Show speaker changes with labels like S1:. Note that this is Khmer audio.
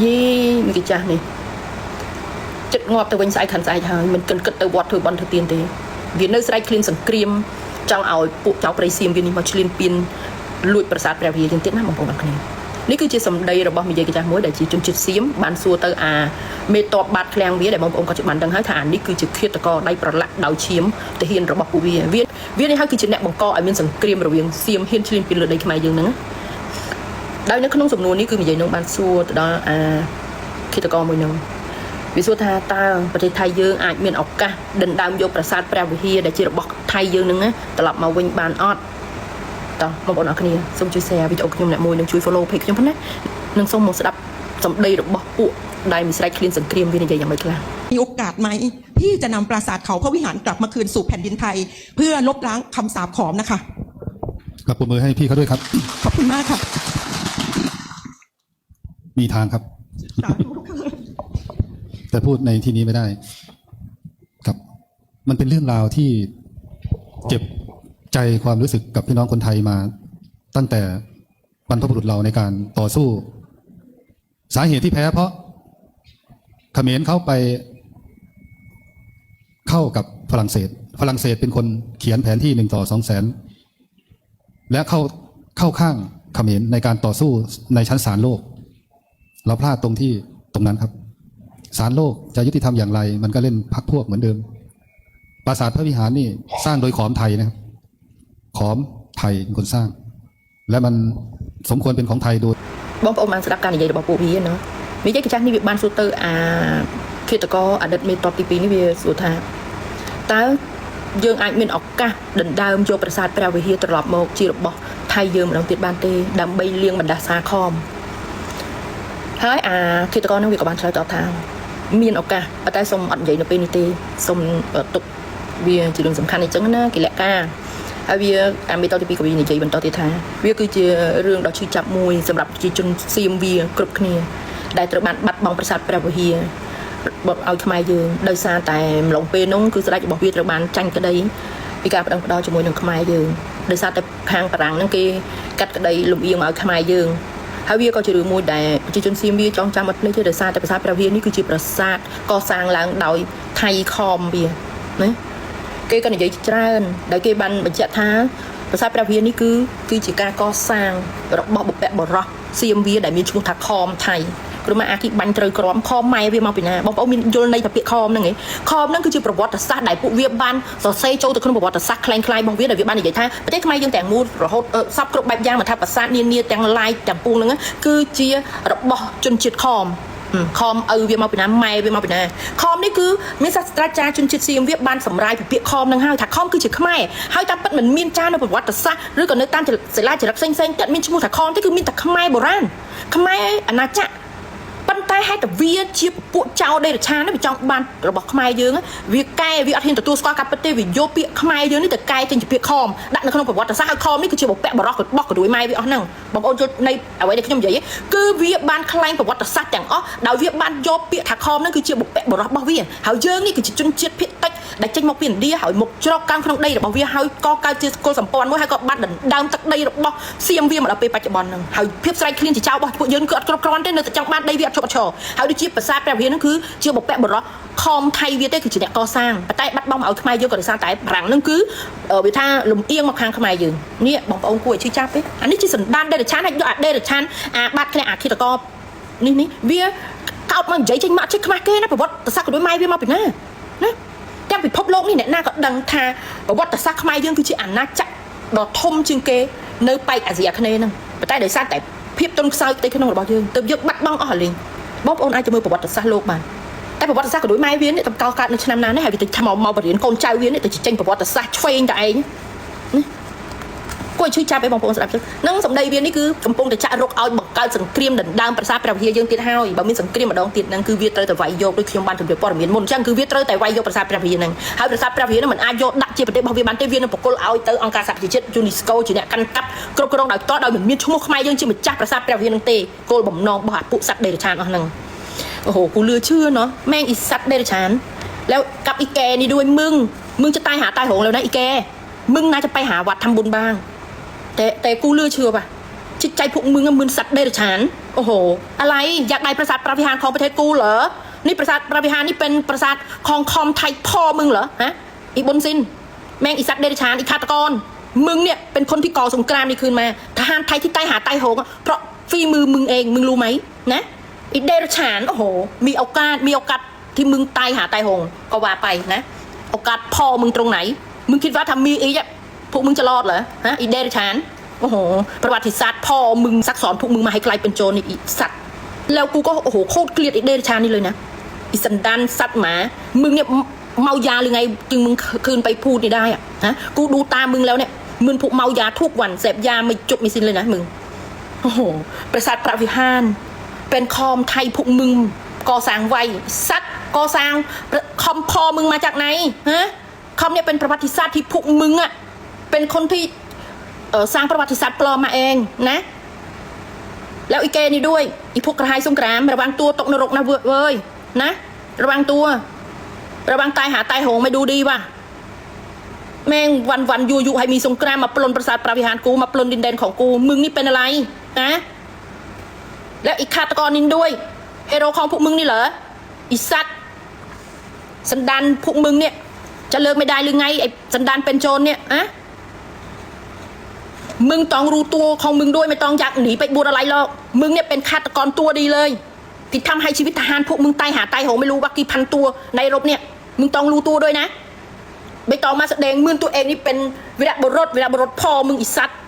S1: យីមីកចាស់នេះចិត្តងាប់ទៅវិញស្អែកខាងស្អែកហើយមិនគិតទៅវត្តធ្វើបន់ធ្វើទៀនទេវានៅស្រែកឃ្លានសង្គ្រាមចង់ឲ្យពួកចៅព្រៃសៀមវានេះមកឈ្លានពានលួចប្រាសាទព្រះវិហារយើងទៀតណាបងប្អូនអរគ្នានេះគឺជាសម្ដីរបស់មីយាយកចាស់មួយដែលជាជនជាតិសៀមបានសួរទៅអាមេតបបាត់ឃ្លាំងវាដែលបងប្អូនក៏បានដឹងហើយថាអានេះគឺជាឃាតករដៃប្រឡាក់ដោយឈាមទាហានរបស់ពួកវានេះហើយគឺជាអ្នកបង្កឲ្យមានសង្គ្រាមរវាងសៀមហ៊ានឈ្លានពានលើដីខ្មែរយើងហ្នឹងដោយនៅក្នុងសំណួរនេះគឺមីយាយនឹងបានសួរទៅដល់អាឃាតករមួយហ្នឹងវាសួរថាតើប្រទេសថៃយើងអាចមានឱកាសដណ្ដើមយកប្រាសាទព្រះវិហារដែលជារបស់ថៃយើងហ្នឹងត្រឡប់មកវិញបានអត់តោះបងប្អូនអរគ្នាសូមជួយ share វីដេអូខ្ញុំអ្នកមួយនឹងជួយ follow page ខ្ញុំផងណានឹងសូមមកស្ដាប់សម្ដីរបស់ពួកដែលមានស្រែកឃ្លានសង្គ្រាមវានិយាយយ៉ាងម៉េចខ្លះ
S2: มีโอกาสไหมที่จะนำปราสาทเขาพระวิหารกลับมาคืนสู่แผ่นดินไทยเพื่อลบล้างคำสาปขอมนะคะ
S3: กลับปรบมือให้พี่เขาด้วยครับ
S2: ขอบคุณมากค่ะ
S3: มีทางครับแต่พูดในที่นี้ไม่ได้ครับมันเป็นเรื่องราวที่เจ็บใจความรู้สึกกับพี่น้องคนไทยมาตั้งแต่บรรพบุรุษเราในการต่อสู้สาเหตุที่แพ้เพราะเขมรเข้าไปเข้ากับฝรั่งเศสเป็นคนเขียนแผนที่1:200,000และเข้าข้างเขมรในการต่อสู้ในชั้นศาลโลกเราพลาดตรงนั้นครับศาลโลกจะยุติธรรมอย่างไรมันก็เล่นพรรคพวกเหมือนเดิมปราสาทพระวิหารนี่สร้างโดยขอมไทยนะครับขอมไทยเป็นคนสร้างและมันสมควรเป็นของไทยโดย
S1: បងប្អូនបានស្ដាប់ការនិយាយរបស់ពួកវាណានិយាយកញ្ចាស់នេះវាបានសួរទៅអាឃាតករអតីតមេតបទី2នេះវាសួរថាតើយើងអាចមានឱកាសដណ្ដើមយកប្រាសាទព្រះវិហារត្រឡប់មកជារបស់ថៃយើងម្ដងទៀតបានទេដើម្បីលៀងបណ្ដាសាខំហើយអាឃាតករនោះវាក៏បានឆ្លើយតបថាមានឱកាសតែសូមអត់និយាយនៅពេលនេះទេសូមទុកវាជារឿងសំខាន់អញ្ចឹងណាកិលការហើយវាអាមេតបទី2ក៏វានិយាយបន្តទៀតថាវាគឺជារឿងដ៏ឈឺចាប់មួយសម្រាប់ប្រជាជនសៀមវាគ្រប់គ្នាដែលត្រូវបានបាត់បង់ប្រាសាទព្រះវិហារឲ្យខ្មែរយើងដោយសារតែម្លងពេលនោះគឺស្ដេចរបស់វាត្រូវបានចាញ់ក្តីពីការប្តឹងផ្តល់ជាមួយនឹងខ្មែរយើងដោយសារតែខាងបារាំងហ្នឹងគេកាត់ក្តីលំអៀងមកឲ្យខ្មែរយើងហើយវាក៏ជារឿងមួយដែលប្រជាជនសៀមវាចងចាំអត់ភ្លេចទេដោយសារតែប្រាសាទព្រះវិហារនេះគឺជាប្រាសាទកសាងឡើងដោយថៃខមវាណាគេក៏និយាយច្រើនដែលគេបានបញ្ជាក់ថាប្រាសាទព្រះវិហារនេះគឺជាការកសាងរបស់បុព្វបុរសសៀមវាដែលមានឈ្មោះថាខមថៃព្រោះមកអាគីបាញ់ត្រូវក្រមខមម៉ែវាមកពីណាបងប្អូនមានយល់ន័យថាពាក្យខមហ្នឹងឯងខមហ្នឹងគឺជាប្រវត្តិសាស្ត្រដែលពួកវាបានសរសេរចូលទៅក្នុងប្រវត្តិសាស្ត្រคล้ายៗរបស់វាដែលវាបាននិយាយថាប្រទេសខ្មែរយើងទាំងមូលរហូតសពគ្រប់បែបយ៉ាងមកថាប្រាសាទនានាទាំងឡាយទាំងពួងហ្នឹងគឺជារបស់ជនជាតិខមខមឪវាមកពីណាម៉ែវាមកពីណាខមនេះគឺមានសាស្ត្រាចារ្យជនជាតិសៀមវាបានសម្រាយពីពាក្យខមហ្នឹងហើយថាខមគឺជាខ្មែរហើយតាមពិតមិនមានចារនៅប្រវត្តិសាស្ត្រឬក៏នៅតាមសិលាចារឹកផ្សេងៗទៀតមានឈ្មោះថាខមទេគឺមានតែខ្មែរបុរាណខ្មែរអាណាចក្រប៉ុន្តែហេតុតែវាជាពួកចៅដេរឆានវាចង់បានរបស់ខ្មែរយើងវាកែវាអត់ហ៊ានទទួលស្គាល់ការពិតទេវាយកពាក្យខ្មែរយើងនេះទៅកែចេញជាពាក្យខមដាក់នៅក្នុងប្រវត្តិសាស្ត្រហើយខមនេះគឺជាបុព្វបុរសរបស់ករួយម៉ែវាអស់ហ្នឹងបងប្អូនយល់នៃអ្វីដែលខ្ញុំនិយាយគឺវាបានខ្លែងប្រវត្តិសាស្ត្រទាំងអស់ដោយវាបានយកពាក្យថាខមហ្នឹងគឺជាបុព្វបុរសរបស់វាហើយយើងនេះគឺជាជនជាតិភាគតិចដែលចេញមកពីឥណ្ឌាហើយមកជ្រកកម្មក្នុងដីរបស់វាហើយក៏កើតជាគុលសម្ព័ន្ធមួយហើយក៏បានដណ្ដើមទឹកដីរបស់សៀមវាមកដល់ពេលបច្ចុប្បន្នហ្នឹងហើយភាពស្រែកឃ្លានជាចៅរបស់ពួកយើងគឺអត់គ្រប់គ្រាន់ទេនៅតែចង់បានដីវាអត់ឈប់ឈរហើយដូចជាប្រាសាទព្រះវិហារហ្នឹងគឺជាបុព្វបុរសខមថៃវាទេគឺជាអ្នកកសាងតែបាត់បង់មកឲ្យខ្មែរយើងក៏ដោយសារតែបារាំងហ្នឹងគឺវាថាលំអៀងមកខាងខ្មែរយើងនេះបងប្អូនគួរឲ្យឈឺចាប់ទេអានេះជាសន្តានដេរឆានហើយយកអាដេរឆានអាបាត់គ្នាអាឃាតករនេះវាកោតមកនិយាយចេញមកជិះខ្មាស់គេណាប្រវត្តិសាស្ត្រក៏ដូចម៉ែវាមកពីណាណាទាំងពិភពលោកនេះអ្នកណាក៏ដឹងថាប្រវត្តិសាស្ត្រខ្មែរយើងគឺជាអាណាចក្រដ៏ធំជាងគេនៅប៉ែកអាស៊ីអាគ្នេយ៍ហ្នឹងប៉ុន្តែដោយសារតែភាពទន់ខ្សោយផ្ទៃក្នុងរបស់យើងទើបយកបាត់បង់អស់រលីងបងប្អូនអាចទៅមើលប្រវត្តិសាស្ត្រលោកបានតែប្រវត្តិសាស្ត្រក៏ដូចម៉ែវានេះតំកោកើតនៅឆ្នាំណានេះហើយវាទៅថ្មមកបរៀនកូនចៅវានេះទៅចេញប្រវត្តិសាស្ត្រឆ្វេងតែឯងណាគួរឲ្យឈឺចាប់ឯងបងប្អូនស្ដាប់ទៅនឹងសម្ដីវានេះគឺកំពុងតែចាក់រុកឲ្យបង្កើតសង្គ្រាមដណ្ដើមប្រាសាទព្រះវិហារយើងទៀតហើយបើមានសង្គ្រាមម្ដងទៀតហ្នឹងគឺវាត្រូវតែវាយយកដូចខ្ញុំបានជម្រាបព័ត៌មានមុនអញ្ចឹងគឺវាត្រូវតែវាយយកប្រាសាទព្រះវិហារហ្នឹងហើយប្រាសាទព្រះវិហារហ្នឹងមិនអាចយកដាក់ជាប្រទេសរបស់វាបានទេវានឹងបកគលឲ្យទៅអង្គការសហប្រជាជាតិ UNESCO ជាអ្នកកាន់កាប់គ្រប់គ្រងដោយផ្ទាល់ដោយមិនមានឈ្មោះខ្មែរយើងជាម្ចាស់ប្រាសាទព្រះវិហារហ្នឹងទេគោលបំណងរបស់អាពួកសត្វដេរឆានអស់ហ្នឹងអូហូគូលឿឈឿណោះម៉ែងអ៊ីស័តដេរឆានแล้วกับอีแกนี่ด้วยมึงจะตายหาตายโหงแล้วนะอีแกมึงน่าจะไปหาวัดทำบุญบ้างแต่กูเลือเชื่อป่ะ จิตใจพวกมึงมึนสัตว์เดรัจฉานโอ้โหอะไรอยากได้ปราสาทปราภิธานของประเทศกูเหรอนี่ปราสาทปราภิธานนี่เป็นปราสาทของคอมไทยพ่อมึงเหรอฮะอีบนซินแม่งอีสัตว์เดรัจฉานอีฆาตกรมึงเนี่ยเป็นคนที่ก่อสงครามนี่คืนมาทหารไทยที่ใต้หาใต้โหงเพราะฝีมือมึงเองมึงรู้ไหมนะอีเดรัจฉานโอ้โหมีโอกาสที่มึงตายหาตายโหงก็ว่าไปนะโอกาสพ่อมึงตรงไหนมึงคิดว่าทำมีอีกพวกมึงจะรอดเหรอฮะอีเดรัจฉานโอ้โหประวัติศาสตร์พ่อมึงซักสอนพวกมึงมาให้กลายเป็นโจรอีสัตว์แล้วกูก็โอ้โหโคตรเกลียดอีเดรัจฉานนี่เลยนะอีสันดานสัตว์หมามึงเนี่ยเมายาหรือไงจึงมึงคืนไปพูดนี่ได้อะฮะกูดูตามึงแล้วเนี่ยมึงพวกเมายาทุกวันเสพยาไม่จบไม่สิ้นเลยนะมึงโอ้โหปราสาทปราภิธานเป็นคอมไทยพวกมึงก่อสร้างไว้สัตว์ก่อสร้างคอมพอมึงมาจากไหนฮะคอมเนี่ยเป็นประวัติศาสตร์ที่พวกมึงอะเป็นคนที่สร้างประวัติศาสตร์ปลอมมาเองนะแล้วอีเกนี่ด้วยอีพวกกระหายสงครามระวังตัวตกนรกนะเว้ยนะระวังตัวระวังตายหาตายโหงไม่ดูดีว่ะแม่งวันอยู่ให้มีสงครามมาปล้นปราสาทปราภิธานกูมาปล้นดินแดนของกูมึงนี่เป็นอะไรนะแล้วอีกฆาตกรนินด้วยเฮโร่ของพวกมึงนี่เหรออีสัตว์สันดานพวกมึงเนี่ยจะเลิกไม่ได้หรือไงไอ้สันดานเป็นโจรเนี่ยอะมึงต้องรู้ตัวของมึงด้วยไม่ต้องอยากหนีไปบูรอะไรหรอกมึงเนี่ยเป็นฆาตกรตัวดีเลยที่ทำให้ชีวิตทหารพวกมึงตายหาตายโหงไม่รู้ว่ากี่พันตัวในรบเนี่ยมึงต้องรู้ตัวด้วยนะไม่ต้องมาแสดงมึงตัวเองนี่เป็นวีรบุรุษพ่อมึงอีสัตว์